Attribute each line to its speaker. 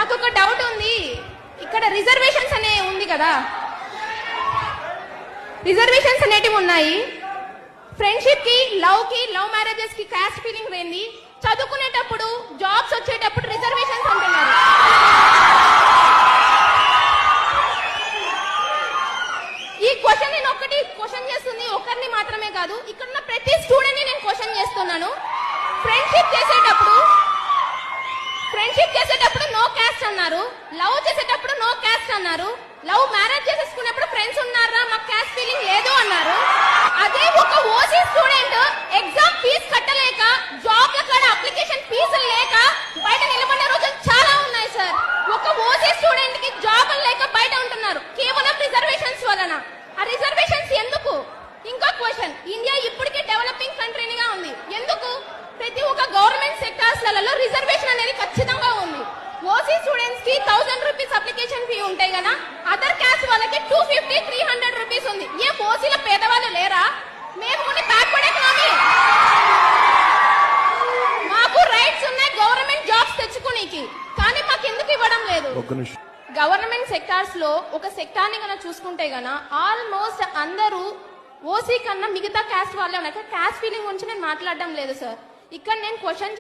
Speaker 1: నాకు ఒక డౌట్ ఉంది. ఇక్కడ రిజర్వేషన్స్ అనే ఉంది కదా, రిజర్వేషన్స్ అనేటివి ఉన్నాయి. ఫ్రెండ్షిప్ కి, లవ్ మ్యారేజెస్ కి క్యాస్ట్ ఫీలింగ్ ఏంది? చదువుకునేటప్పుడు, జాబ్స్ వచ్చేటప్పుడు రిజర్వేషన్స్ అంటున్నారు. ఈ క్వశ్చన్ నేను ఒక్కటి క్వశ్చన్ చేస్తుంది, ఒకరిని మాత్రమే కాదు, ఇక్కడ ఉన్న ప్రతి స్టూడెంట్ ని నేను క్వశ్చన్ చేస్తున్నాను. ఫ్రెండ్షిప్ చేసేటప్పుడు నో క్యాస్ట్ అన్నారు, లవ్ చేసేటప్పుడు నో క్యాస్ట్ అన్నారు, లవ్ మ్యారేజ్ చేసేసుకున్నప్పుడు ఫ్రెండ్స్ ఉన్నారా, మాకు క్యాస్ట్ ఫీలింగ్ లేదు అన్నారు. అదే ఒక ఓసీ స్టూడెంట్ ఎగ్జామ్ ఫీజు కట్టలేక, జాబ్ కాడ అప్లికేషన్ ఫీజులు లేక బయట నిలబడిన రోజులు చాలా ఉన్నాయి సార్. ఒక ఓసీ స్టూడెంట్ కి జాబ్ లేక బయట ఉంటున్నారు కేవలం రిజర్వేషన్స్ వలన. ఆ రిజర్వేషన్స్ ఎందుకు? ఇంకో క్వశ్చన్, ఇండియా ఇప్పటికే డెవలపింగ్ కంట్రీగా ఉంది, ఎందుకు? ప్రతి ఒక్క గవర్నమెంట్ సెక్టార్స్ లలో రిజర్వేషన్ అనేది ఖచ్చితంగా ఉంది. ఓసీ స్టూడెంట్స్ కి 1000 రూపీస్ అప్లికేషన్ ఫీ ఉంటాయి కదా, అదర్ క్యాస్ట్ వాళ్ళకి 250, 300 రూపీస్ ఉంది. ఏ ఓసీల పేదవాళ్ళు లేరా? మేము బ్యాక్వర్డ్ ఎకనామీ, మాకు రైట్స్ ఉన్నాయి గవర్నమెంట్ జాబ్స్ తెచ్చుకోనికి, కానీ మాకు ఎందుకు ఇవ్వడం లేదు? గవర్నమెంట్ సెక్టార్స్ లో ఒక సెక్టార్ ని కనుక చూసుకుంటే గన ఆల్మోస్ట్ అందరూ ఓసీ కన్నా మిగతా క్యాస్ట్ వాళ్ళే ఉన్నారు. క్యాస్ట్ ఫీలింగ్ గురించి నేను మాట్లాడడం లేదు సార్. ఇక్కడ నేను క్వశ్చన్